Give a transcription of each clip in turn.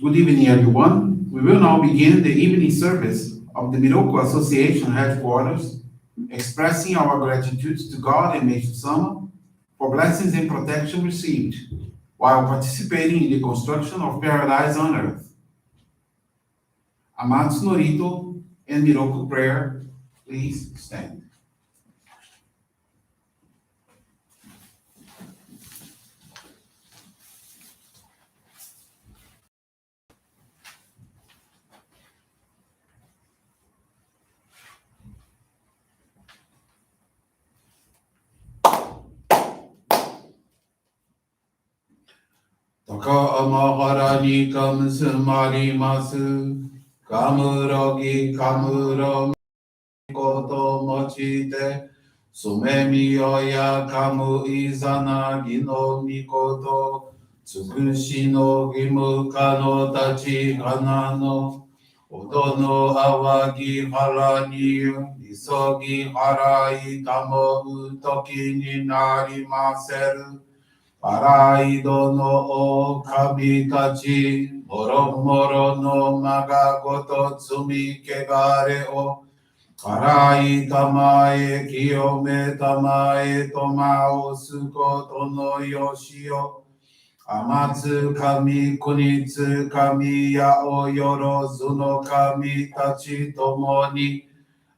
Good evening, everyone. We will now begin the evening service of the Miroku Association headquarters, expressing our gratitude to God and Meishu-sama for blessings and protection received while participating in the construction of paradise on earth. Amatsu-Norito and Miroku Prayer, please stand. Taka amahara ni kamsumarimasu, kamurogi kamuro koto mochite, sumemi oya kamu izana gino mikoto, tsukushi no gimuka no tachi hana no, odo no awagi hara ni isogi harai tamo utoki ni narimaseru, Paraido no o kabitachi, moro moro no magagoto tsumi kegare o, Karai tamae kiyome tamae tomao suko tono yoshio, Amatsu kami kunitsu kami yao yoro zuno kami tachi tomoni,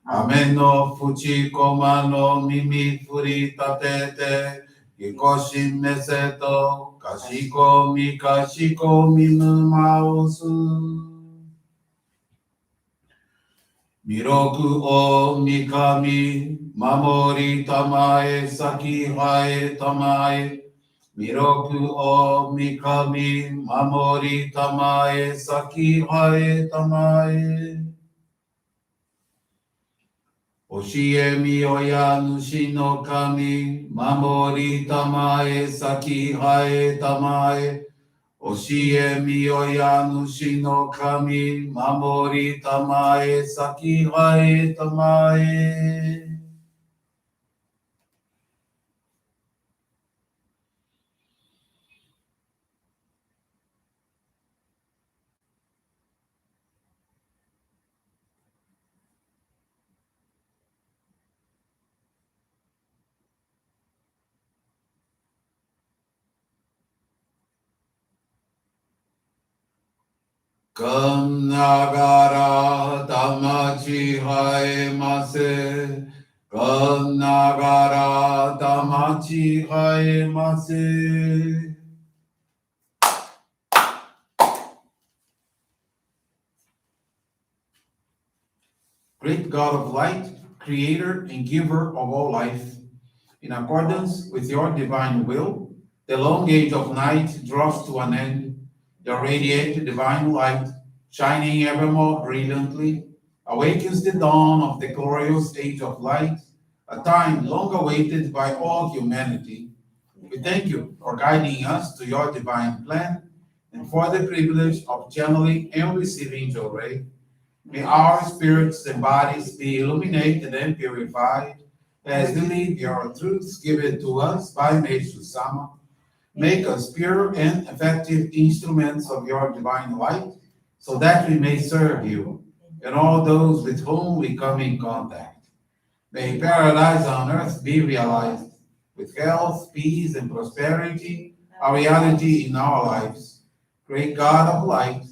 Ame no fuchi koma no mimi furi tatete, Hikoshi meseto, kashiko minu maosu. Miroku o mikami, mamori tamae, saki hae tamae. Miroku o mikami, mamori tamae, saki hae tamae. Oshie miyoya nushi no kami, mamori tamae saki hae tamae. Oshie miyoya nushi no kami, mamori tamae saki hae tamae. Kam nagara tamachi hae mase. Kam nagara tamachi hae mase. Great God of light, creator and giver of all life, in accordance with your divine will, the long age of night draws to an end. The radiant divine light, shining ever more brilliantly, awakens the dawn of the glorious age of light, a time long awaited by all humanity. We thank you for guiding us to your divine plan and for the privilege of channeling and receiving Johrei. May our spirits and bodies be illuminated and purified as we live your truths given to us by Meishu-sama. Make us pure and effective instruments of your divine light so that we may serve you and all those with whom we come in contact. May paradise on earth be realized with health, peace, and prosperity, a reality in our lives. Great God of light,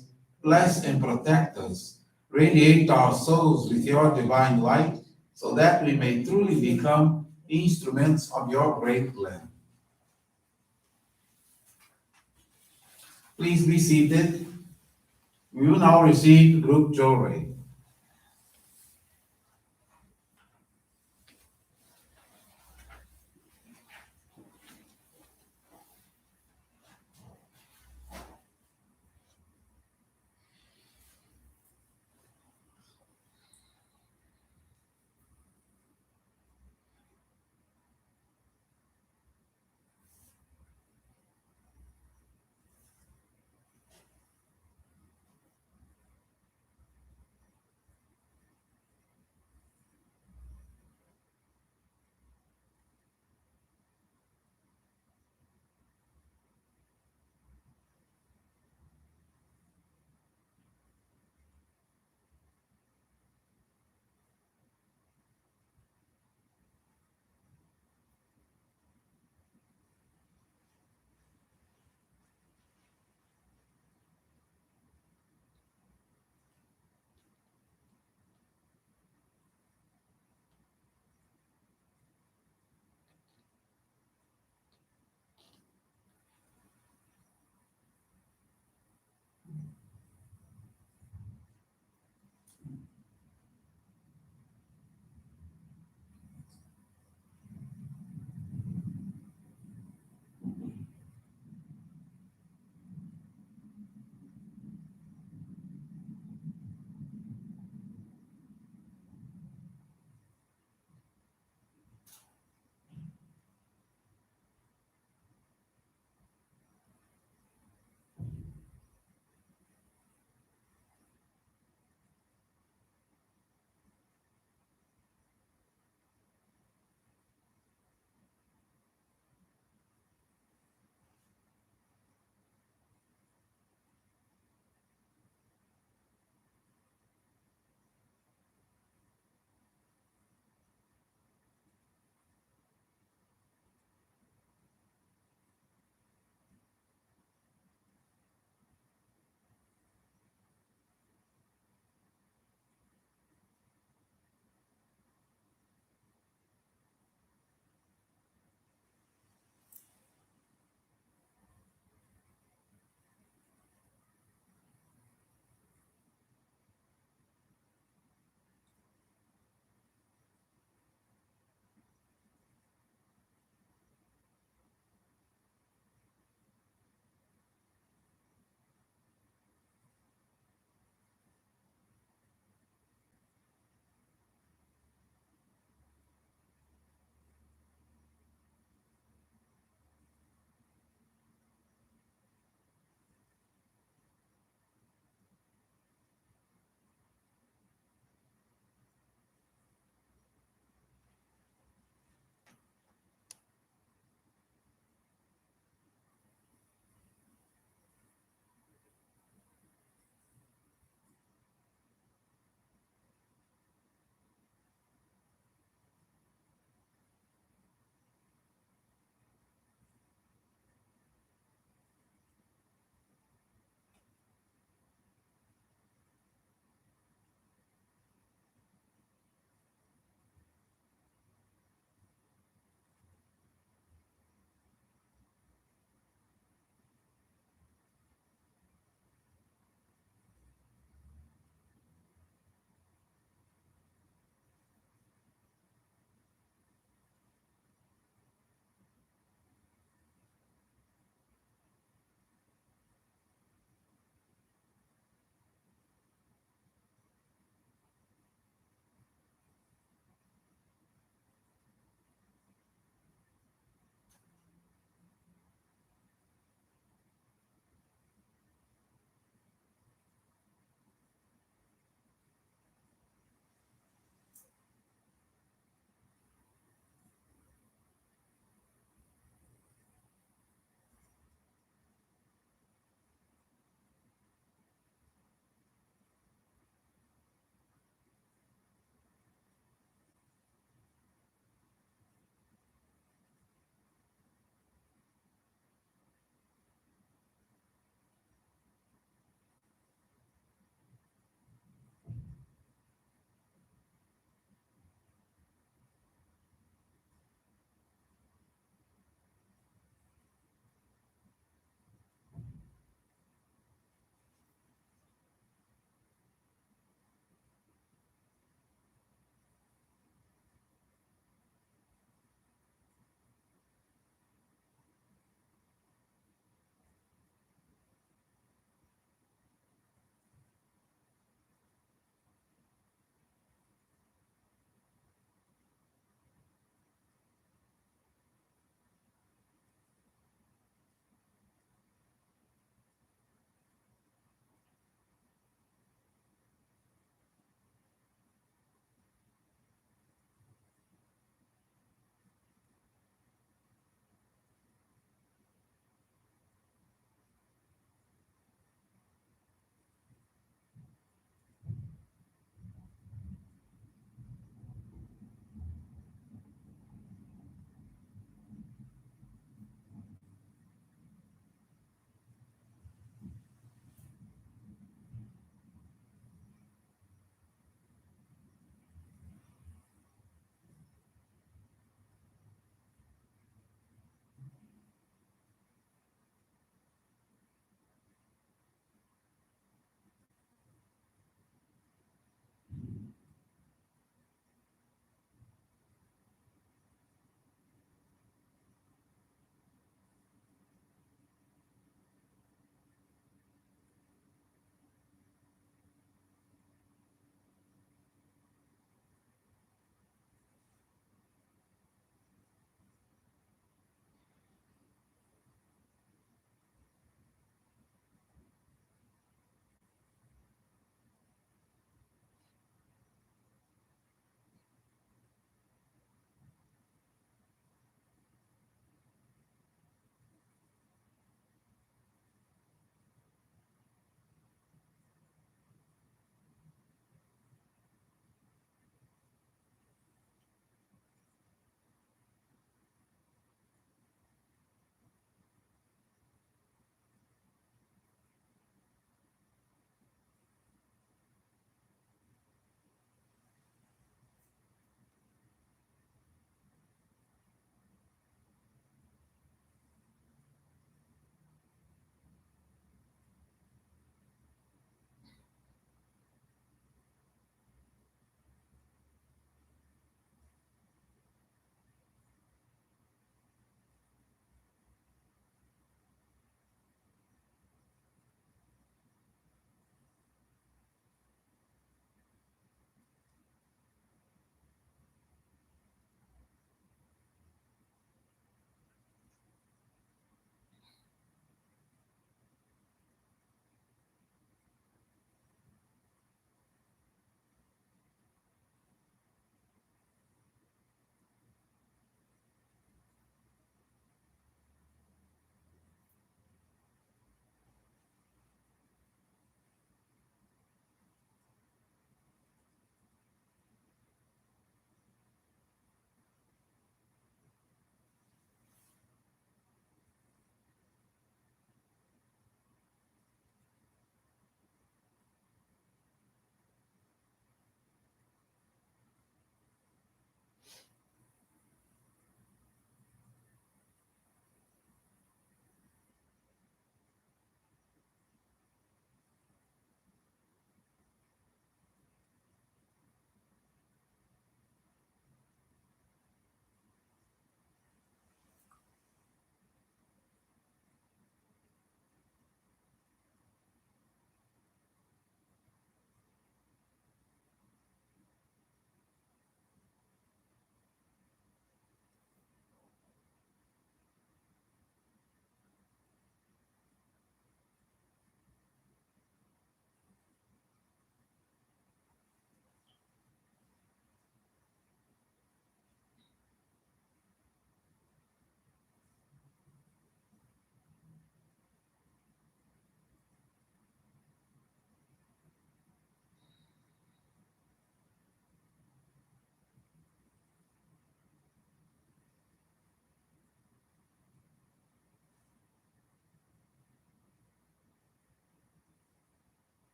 bless and protect us. Radiate our souls with your divine light so that we may truly become instruments of your great plan. Please be seated. We will now receive group Johrei.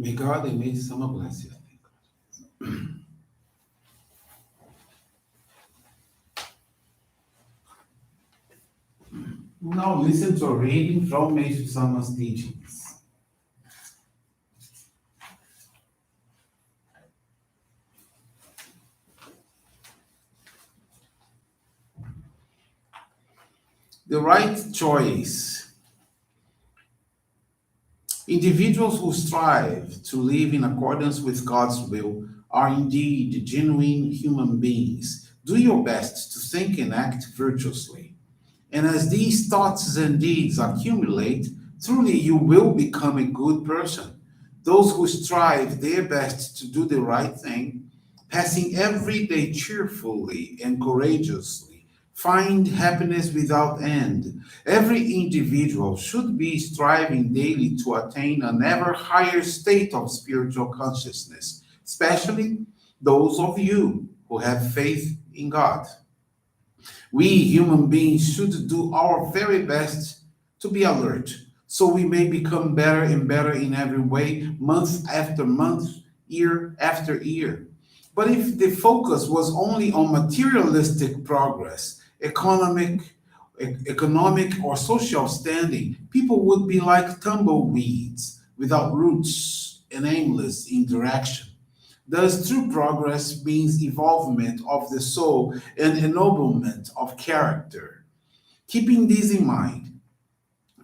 May God and Meishu-sama bless you. Now listen to a reading from Meishu-sama's teachings. The right choice. Individuals who strive to live in accordance with God's will are indeed genuine human beings. Do your best to think and act virtuously. And as these thoughts and deeds accumulate, truly you will become a good person. Those who strive their best to do the right thing, passing every day cheerfully and courageously, find happiness without end. Every individual should be striving daily to attain an ever higher state of spiritual consciousness, especially those of you who have faith in God. We human beings should do our very best to be alert so we may become better and better in every way, month after month, year after year. But if the focus was only on materialistic progress, economic or social standing, people would be like tumbleweeds without roots and aimless in direction. Thus, true progress means evolvement of the soul and ennoblement of character. Keeping this in mind,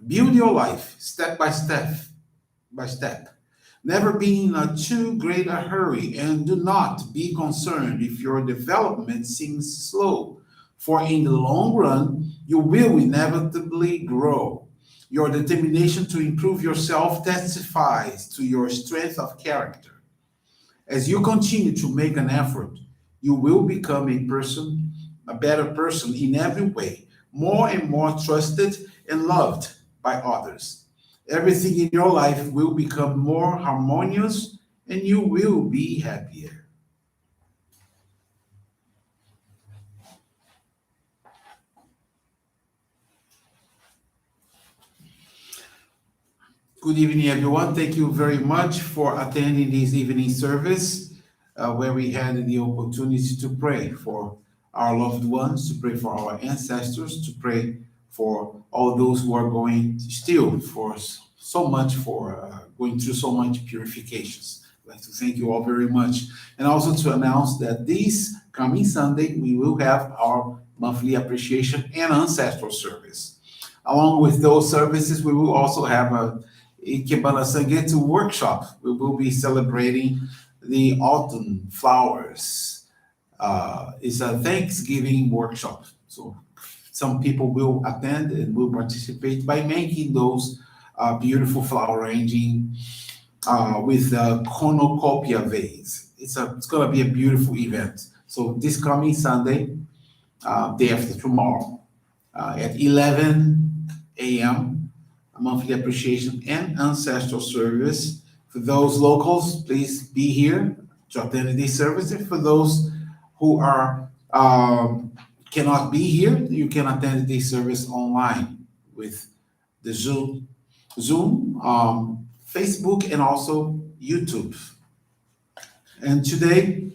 build your life step by step. Never be in a too great a hurry, and do not be concerned if your development seems slow, for in the long run, you will inevitably grow. Your determination to improve yourself testifies to your strength of character. As you continue to make an effort, you will become a better person in every way, more and more trusted and loved by others. Everything in your life will become more harmonious and you will be happier. Good evening, everyone. Thank you very much for attending this evening service where we had the opportunity to pray for our loved ones, to pray for our ancestors, to pray for all those who are going still for so much for going through so much purifications. I'd like to thank you all very much. And also to announce that this coming Sunday, we will have our monthly appreciation and ancestral service. Along with those services, we will also have a Ikebana Sangetu workshop. We will be celebrating the autumn flowers. It's a Thanksgiving workshop. So some people will attend and will participate by making those beautiful flower arranging with the cornucopia vase. It's going to be a beautiful event. So this coming Sunday, day after tomorrow, at 11 a.m., a monthly appreciation and ancestral service. For those locals, please be here to attend this service. And for those who are cannot be here, you can attend this service online with the Zoom, Facebook, and also YouTube. And today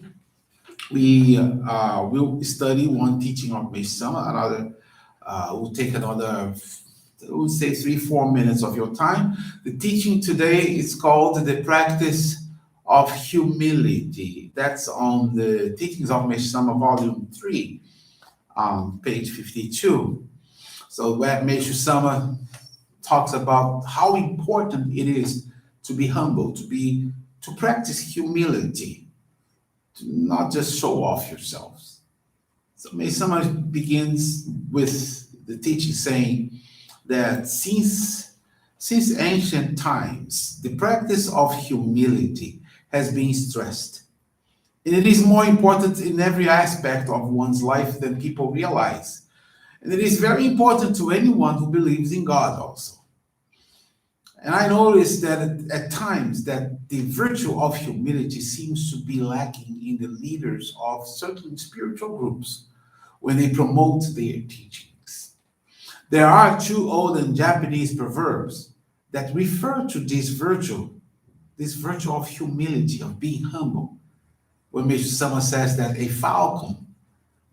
we will study one teaching of Meishu-sama, another will take another, I would say 3-4 minutes of your time. The teaching today is called The Practice of Humility. That's on the Teachings of Meishu-sama, Volume 3, page 52. So where Meishu-sama talks about how important it is to be humble, to practice humility, to not just show off yourselves. So Meishu-sama begins with the teaching saying that since ancient times, the practice of humility has been stressed. And it is more important in every aspect of one's life than people realize. And it is very important to anyone who believes in God also. And I noticed that at times that the virtue of humility seems to be lacking in the leaders of certain spiritual groups when they promote their teachings. There are two old Japanese proverbs that refer to this virtue this virtue of humility, of being humble. When Meishu-sama says that a falcon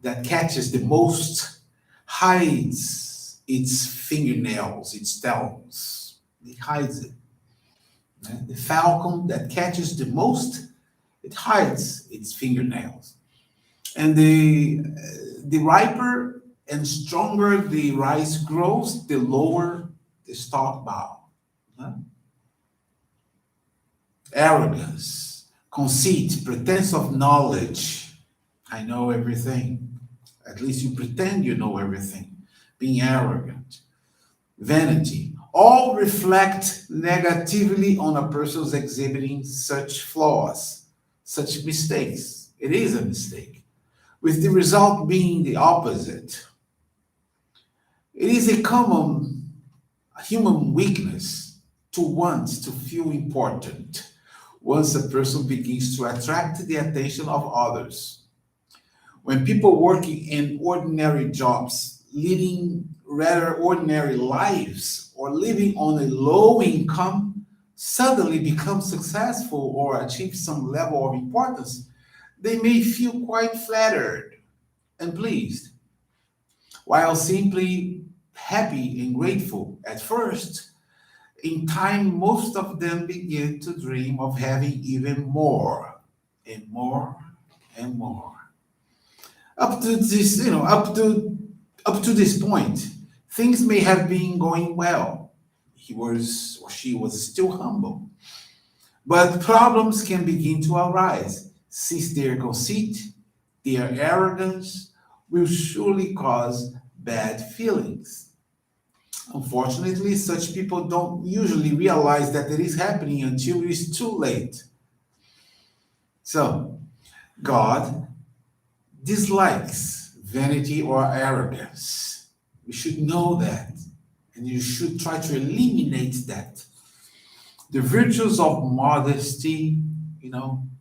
that catches the most hides its fingernails, its talons. It hides it. The falcon that catches the most, it hides its fingernails. And the riper and stronger the rice grows, the lower the stalk bough. Arrogance, conceit, pretense of knowledge. I know everything. At least you pretend you know everything. Being arrogant, vanity, all reflect negatively on a person's exhibiting such flaws, such mistakes. It is a mistake, with the result being the opposite. It is a common human weakness to want to feel important once a person begins to attract the attention of others. When people working in ordinary jobs, leading rather ordinary lives, or living on a low income, suddenly become successful or achieve some level of importance, they may feel quite flattered and pleased, while simply happy and grateful at first. In time, most of them begin to dream of having even more and more and more. Up to this, up to this point, things may have been going well. He was or she was still humble. But problems can begin to arise, since their conceit, their arrogance will surely cause bad feelings. Unfortunately, such people don't usually realize that it is happening until it is too late. So, God dislikes vanity or arrogance. We should know that, and you should try to eliminate that. The virtues of modesty,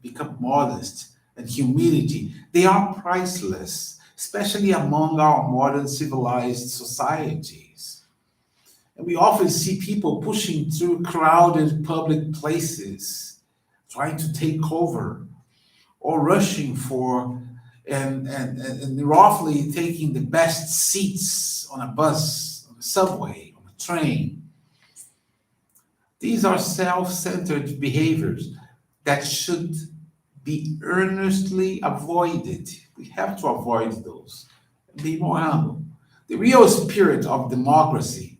become modest, and humility, they are priceless, especially among our modern civilized societies. And we often see people pushing through crowded public places, trying to take over, or rushing for and roughly taking the best seats on a bus, on a subway, on a train. These are self-centered behaviors that should be earnestly avoided. We have to avoid those. Be more humble. The real spirit of democracy,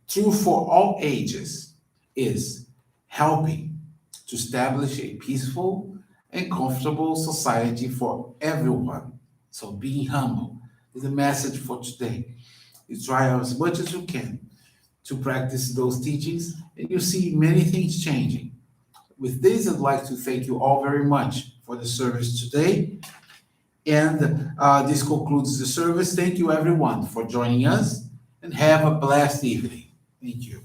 true for all ages, is helping to establish a peaceful and comfortable society for everyone. So being humble is the message for today. You try as much as you can to practice those teachings, and you see many things changing. With this, I'd like to thank you all very much for the service today. And this concludes the service. Thank you, everyone, for joining us, and have a blessed evening. Thank you.